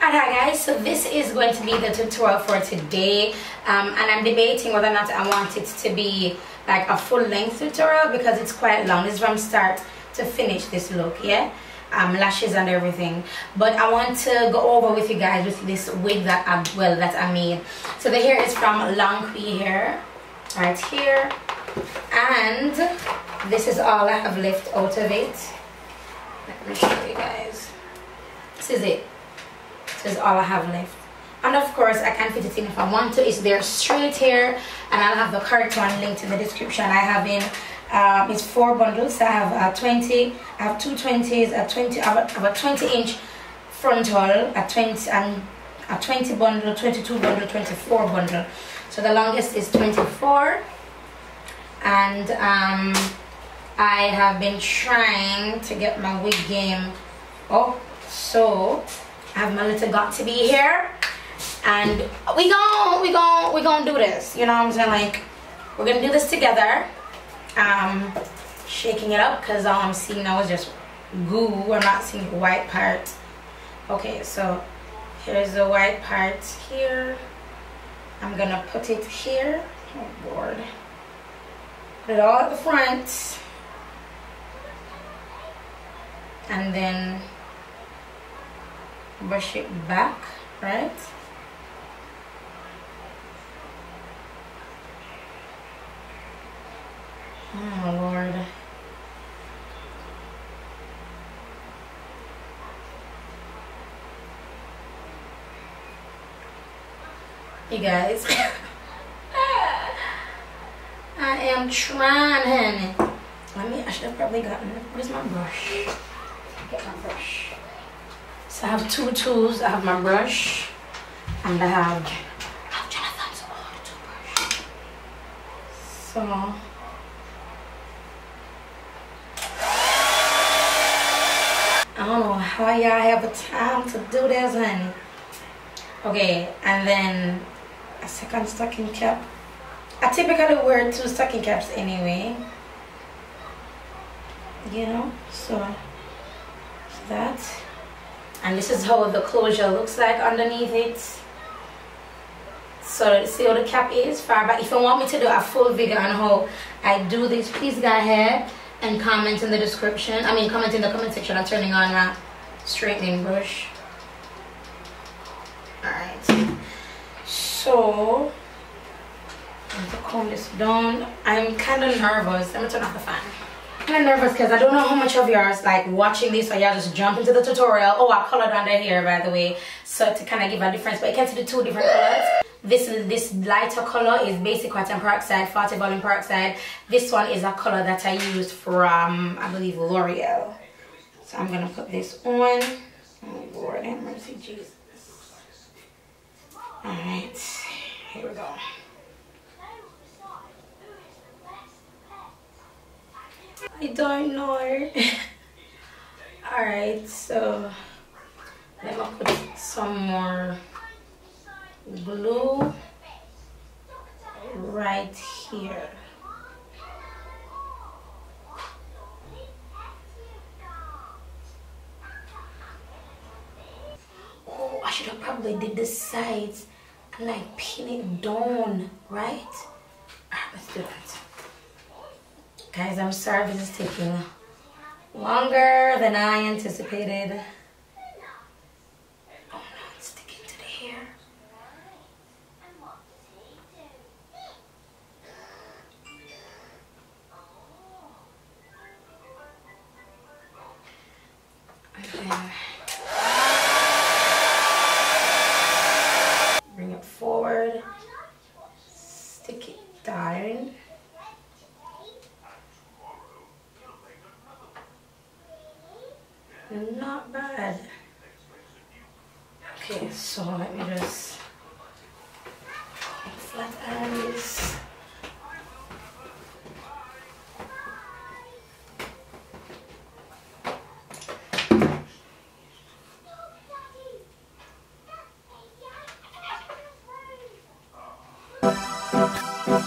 Alright guys, so this is going to be the tutorial for today, and I'm debating whether or not I want it to be like a full-length tutorial because it's quite long. This is from start to finish, this look, yeah, lashes and everything. But I want to go over with you guys with this wig that I made. So the hair is from Longqi hair, right here, and this is all I have left out of it. Let me show you guys. This is it. This is all I have left, and of course I can fit it in if I want to. It's their straight hair, and I'll have the correct one linked in the description. I have in it's 4 bundles. I have 20, I have 2 20s, I have a 20-inch frontal, a 20 and a 20 bundle, 22 bundle, 24 bundle. So the longest is 24, and I have been trying to get my wig game up, so I have my little got to be here, and we gon' do this, you know what I'm saying? Like, we're gonna do this together. Shaking it up because all I'm seeing now is just goo. I'm not seeing the white part. Okay, so here's the white part here. I'm gonna put it here. Oh Lord. Put it all at the front, and then brush it back, right? Oh Lord. You guys, I am trying, honey. I should have probably gotten, where's my brush? Get my brush. So I have 2 tools. I have my brush, and I have Jonathan's old toothbrush. So I don't know how y'all have the time to do this, honey. Okay, and then a second stocking cap. I typically wear 2 stocking caps anyway, you know, so that. And this is how the closure looks like underneath it. So see how the cap is far back. If you want me to do a full video on how I do this, please go ahead and comment in the description. I mean, comment in the comment section. I'm turning on my straightening brush. Alright. So I'm going to comb this down. I'm kind of nervous. Let me turn off the fan. I'm kind of nervous because I don't know how much of yours like watching this, or y'all just jump into the tutorial. Oh, I colored under here, by the way, so to kind of give a difference. But you can see the 2 different colors. This lighter color is basic white and peroxide, 40 volume peroxide. This one is a color that I used from, I believe, L'Oreal. So I'm gonna put this on. Oh Lord have mercy, Jesus. All right, here we go. I don't know. Alright, so let me put some more glue right here. Oh, I should have probably did the sides and like pin it down, right? Alright, let's do that. Guys, I'm sorry this is taking longer than I anticipated. Oh no, it's sticking to the hair. And then bring it forward, stick it down. Not bad. Okay, so let me just flat iron this.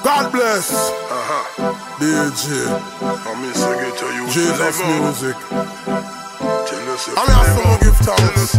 God bless. DJ. Jesus music. I'm here to give thanks.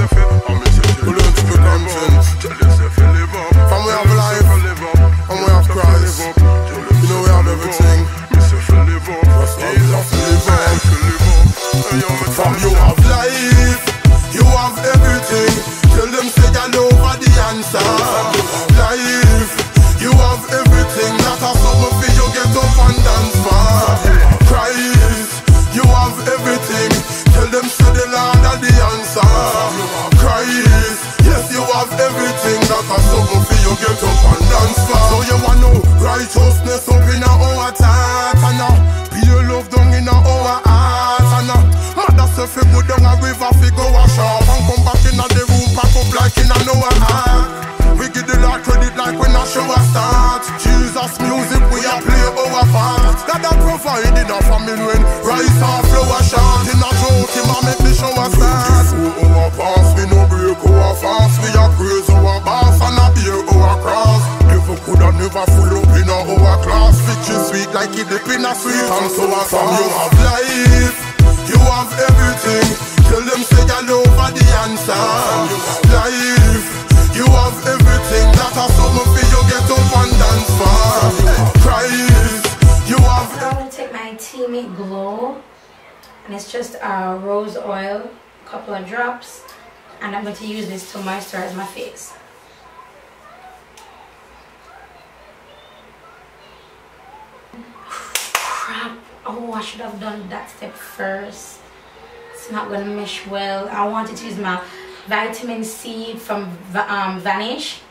rose oil, a couple of drops, and I'm going to use this to moisturize my face. Crap. Oh, I should have done that step first. It's not going to mesh well. I wanted to use my vitamin C from Vanish.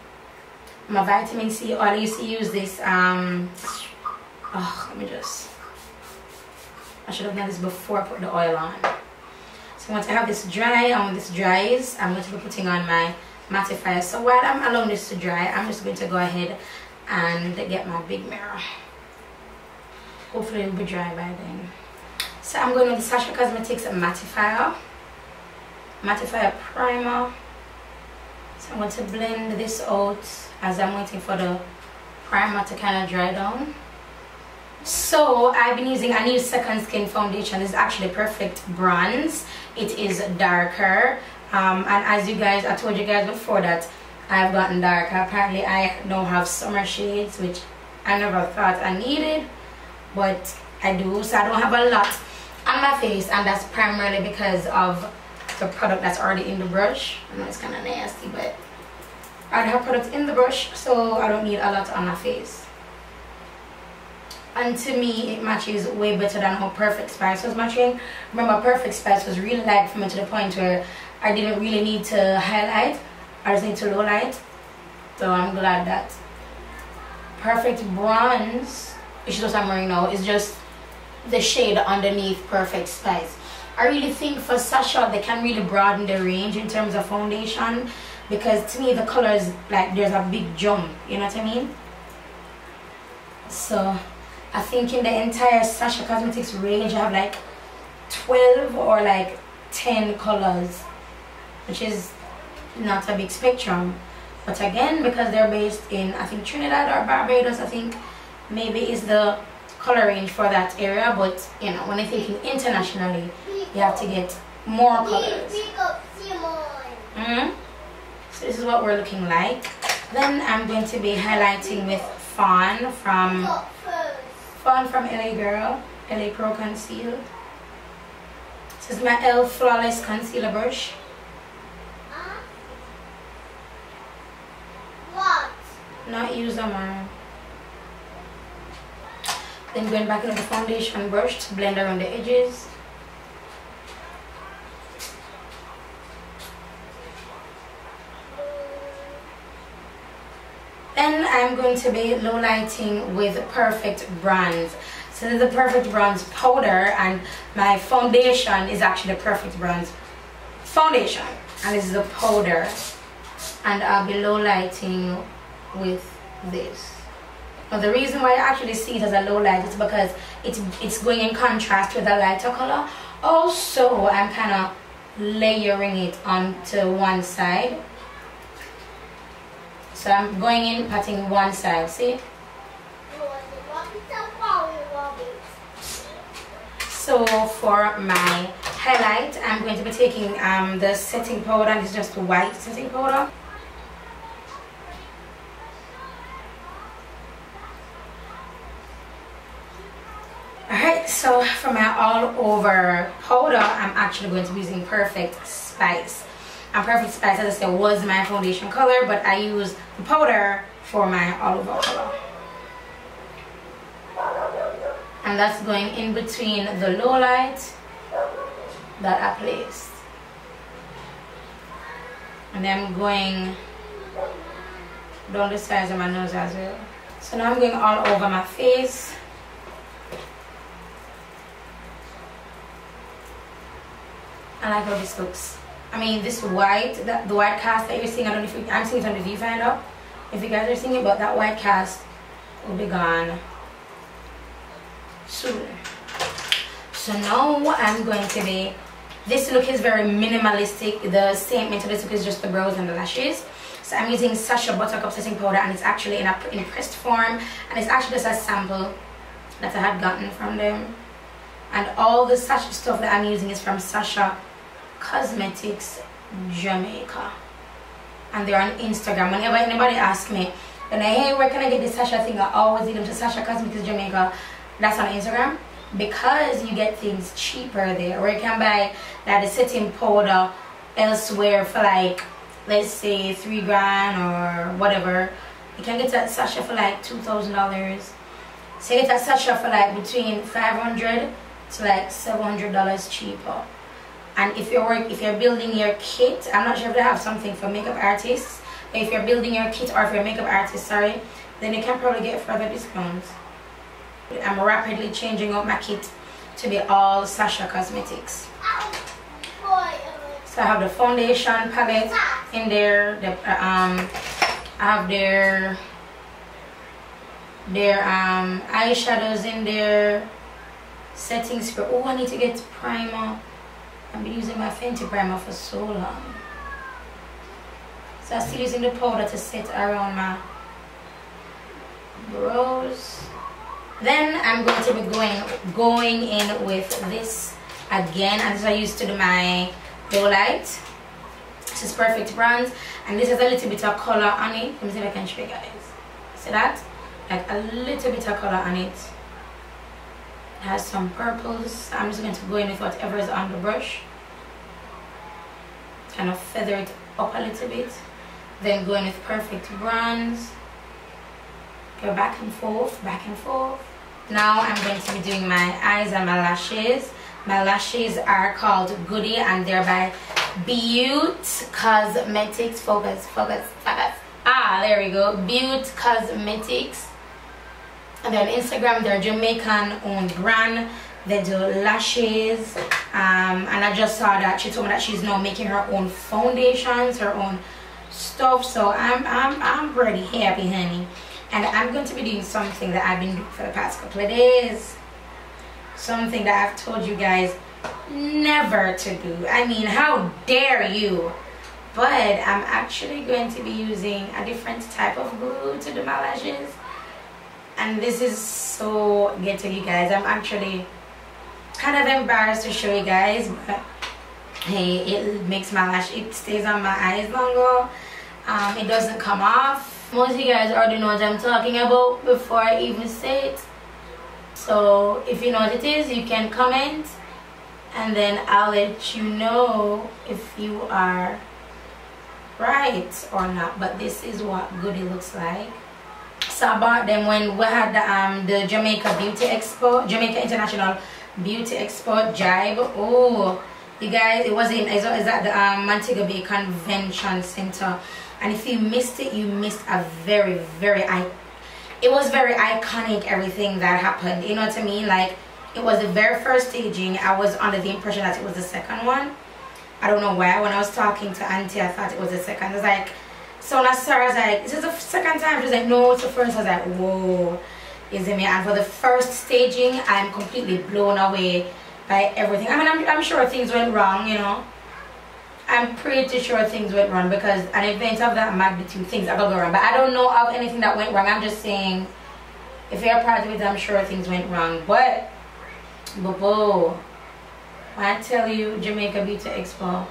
My vitamin C oil. I used to use this. Let me just. I should have done this before I put the oil on. So once I have this dry, and when this dries, I'm going to be putting on my mattifier. So while I'm allowing this to dry, I'm just going to go ahead and get my big mirror. Hopefully it will be dry by then. So I'm going with the Sasha Cosmetics mattifier primer. So I'm going to blend this out as I'm waiting for the primer to kind of dry down. So I've been using a new Second Skin foundation. This is actually Perfect Bronze. It is darker, and as you guys, I told you guys before that I've gotten darker. Apparently I now have summer shades, which I never thought I needed, but I do. So I don't have a lot on my face, and that's primarily because of the product that's already in the brush. I know it's kind of nasty, but I already have product in the brush, so I don't need a lot on my face. And to me, it matches way better than how Perfect Spice was matching. Remember, Perfect Spice was really light for me to the point where I didn't really need to highlight. I just need to low light. So I'm glad that Perfect Bronze, which is what I'm wearing now, is just the shade underneath Perfect Spice. I really think for Sasha, they can really broaden the range in terms of foundation, because to me the colors, like, there's a big jump, you know what I mean? So I think in the entire Sasha Cosmetics range I have like 12 or like 10 colors, which is not a big spectrum. But again, because they're based in, I think, Trinidad or Barbados, I think maybe is the color range for that area. But you know, when you're thinking internationally, you have to get more colors. So this is what we're looking like. Then I'm going to be highlighting with Fawn from LA Girl, LA Pro Conceal. This is my e.l.f. Flawless Concealer brush. What? Not use them on. Then going back into the foundation brush to blend around the edges. Then I'm going to be low lighting with Perfect Bronze. So this is the Perfect Bronze powder, and my foundation is actually Perfect Bronze foundation, and this is the powder, and I'll be low lighting with this. Now the reason why I actually see it as a low light is because it's going in contrast with a lighter color. Also, I'm kind of layering it onto one side. So I'm going in, patting one side, see? So for my highlight, I'm going to be taking the setting powder, and it's just white setting powder. Alright, so for my all over powder, I'm actually going to be using Perfect Spice. And Perfect Spice, as I said, was my foundation color, but I use the powder for my all over color. And that's going in between the low light that I placed. And then I'm going down the sides of my nose as well. So now I'm going all over my face. I like how this looks. I mean, this white, the white cast that you're seeing, I don't know if I'm seeing it on the viewfinder, if you guys are seeing it, but that white cast will be gone soon. So now I'm going to be, this look is very minimalistic. The statement to this look is just the brows and the lashes. So I'm using Sasha Buttercup setting powder, and it's actually in pressed form, and it's actually just a sample that I had gotten from them. And all the Sasha stuff that I'm using is from Sasha Cosmetics Jamaica, and they're on Instagram. Whenever anybody asks me, hey, where can I get this Sasha thing, I always lead them to Sasha Cosmetics Jamaica. That's on Instagram. because you get things cheaper there, or you can buy like the setting powder elsewhere for like, let's say $3 grand or whatever. You can get that sachet for like $2,000. So you get that sachet for like between $500 to like $700 cheaper. And if you're building your kit, I'm not sure if they have something for makeup artists, but if you're building your kit, or if you're a makeup artist, sorry, then you can probably get further discounts. I'm rapidly changing up my kit to be all Sasha Cosmetics. So I have the foundation palette in there. I have their eyeshadows in there. Setting spray. Oh, I need to get primer. I've been using my Fenty primer for so long. So I'm still using the powder to set around my brows. Then I'm going to be going in with this again, and this I used to do my low light. This is Perfect Bronze, and this has a little bit of color on it. Let me see if I can show you guys. See that? Like a little bit of color on it. It has some purples. I'm just going to go in with whatever is on the brush. Kind of feather it up a little bit. Then go in with Perfect Bronze. Go back and forth, back and forth. Now I'm going to be doing my eyes and my lashes. My lashes are called Goody, and they're by Beaut Cosmetics. Focus. Ah, there we go. Beaut Cosmetics. And then on Instagram, they're Jamaican owned brand. They do lashes. And I just saw that she told me that she's now making her own foundations, her own stuff. So I'm pretty happy, honey. And I'm going to be doing something that I've been doing for the past couple of days. Something that I've told you guys never to do. I mean, how dare you? But I'm actually going to be using a different type of glue to do my lashes. And this is so good to you guys. I'm actually kind of embarrassed to show you guys, but hey, it makes my lash, it stays on my eyes longer. It doesn't come off. Most of you guys already know what I'm talking about before I even say it. So if you know what it is, you can comment, and then I'll let you know if you are right or not. But this is what Goody looks like. So I bought them when we had the Jamaica Beauty Expo, Jamaica International Beauty Expo Jive. Oh, you guys, it was at the Montego Bay Convention Center. And if you missed it, you missed a it was very iconic, everything that happened. You know what I mean? Like, it was the very first staging. I was under the impression that it was the second one. I don't know why. When I was talking to Auntie, I thought it was the second. I was like, so when I saw her, I was like, this is the second time. She was like, no, it's the first. I was like, whoa, is it me? And for the first staging, I'm completely blown away by everything. I mean, I'm sure things went wrong, you know. I'm pretty sure things went wrong, because an event of that magnitude, things are going to go wrong. But I don't know of anything that went wrong. I'm just saying, if you're part of it, I'm sure things went wrong. But, when I tell you Jamaica Beauty Expo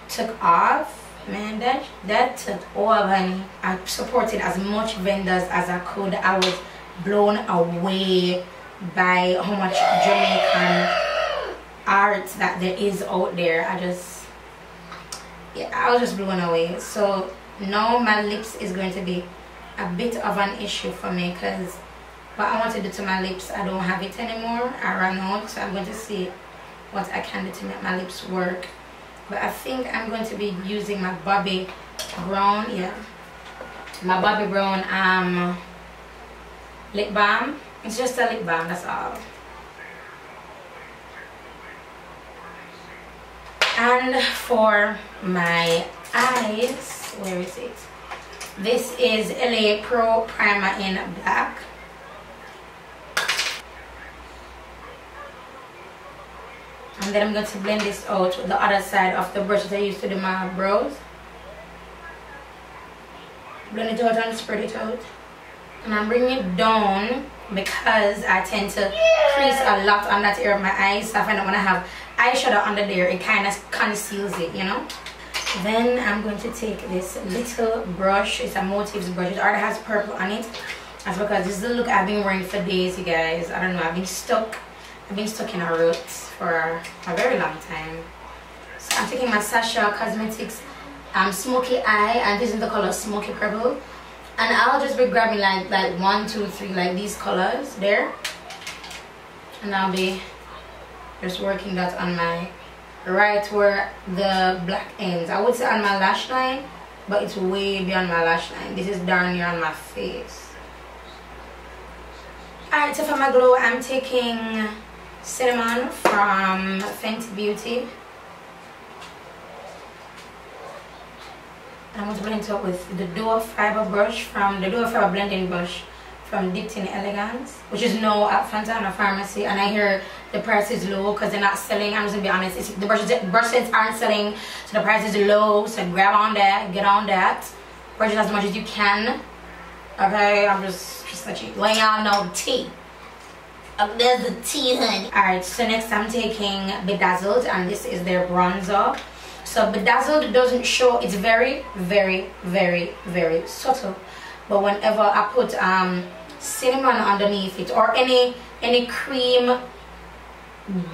took off, man, that took off, honey. I supported as much vendors as I could. I was blown away by how much Jamaican art that there is out there. I was just blown away. So now my lips is going to be a bit of an issue for me, because what I want to do to my lips, I don't have it anymore. I ran out, so I'm going to see what I can do to make my lips work. But I think I'm going to be using my Bobbi Brown, my Bobbi Brown lip balm. It's just a lip balm, that's all. And for my eyes, where is it? This is LA Pro Primer in black. And then I'm going to blend this out with the other side of the brush that I used to do my brows. Blend it out and spread it out. And I'm bringing it down because I tend to crease a lot on that area of my eyes. So I find that when I have eyeshadow under there, it kind of conceals it, you know. Then I'm going to take this little brush. It's a Motives brush. It already has purple on it. That's because this is the look I've been wearing for days, you guys. I don't know, I've been stuck I've been stuck in a rut for a very long time. So I'm taking my Sasha Cosmetics Smoky Eye, and this is the color Smoky Purple. And I'll just be grabbing like 1, 2, 3, like these colors there. And I'll be just working that on my right where the black ends. I would say on my lash line, but it's way beyond my lash line. This is darn near on my face. Alright, so for my glow, I'm taking Cinnamon from Fenty Beauty. And I'm going to blend it up with the Duo Fiber brush from the Duo Fiber blending brush from Dipped in Elegance, which is now at Fontana Pharmacy. And I hear the price is low because they're not selling. I'm just gonna be honest, the brushes aren't selling, so the price is low. So grab on that, get on that, purchase as much as you can. Okay, I'm just let you letting y'all know the tea. There's the tea, honey. Alright, so next I'm taking Bedazzled, and this is their bronzer. So Bedazzled doesn't show, it's very, very, very, very subtle. But whenever I put cinnamon underneath it, or any cream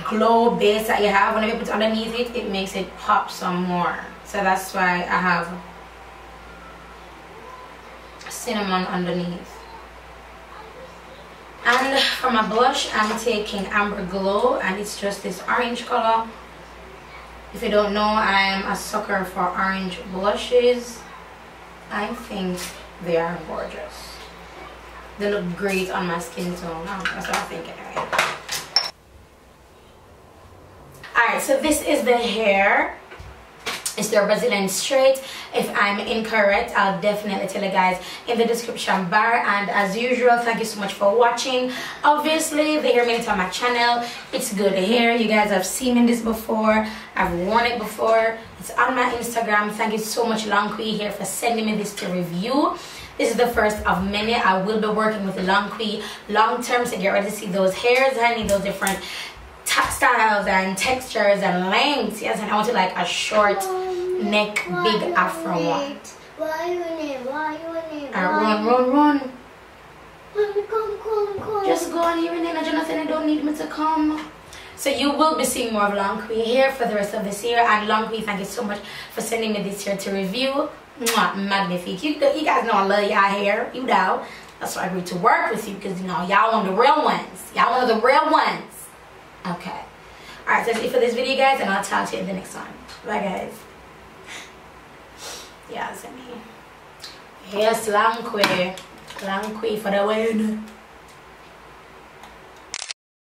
glow base that you have, whenever you put it underneath it, it makes it pop some more. So that's why I have cinnamon underneath. And for my blush, I'm taking Amber Glow, and it's just this orange color. If you don't know, I'm a sucker for orange blushes. I think they are gorgeous. They look great on my skin tone. That's what I think anyway. Alright, so this is the hair. It's their Brazilian straight. If I'm incorrect, I'll definitely tell you guys in the description bar. And as usual, thank you so much for watching. Obviously, if you're new to my channel, it's good hair. You guys have seen this before. I've worn it before. It's on my Instagram. Thank you so much, Longqi, here for sending me this to review. This is the first of many. I will be working with Longqi long term, so get ready to see those hairs. I need those different styles and textures and lengths. Yes, and I want to like a short neck, big afro one. Run. Just go on here and then Jonathan, I don't need me to come. So you will be seeing more of Longqi here for the rest of this year. And Longqi, thank you so much for sending me this here to review. Mwah, magnifique. You guys know I love y'all hair. You know. That's why I agreed to work with you, because you know y'all want the real ones. Y'all want the real ones. Okay. Alright, so that's it for this video, guys, and I'll talk to you in the next one. Bye, guys. Yeah, it's me. Yes, Longqi for the win.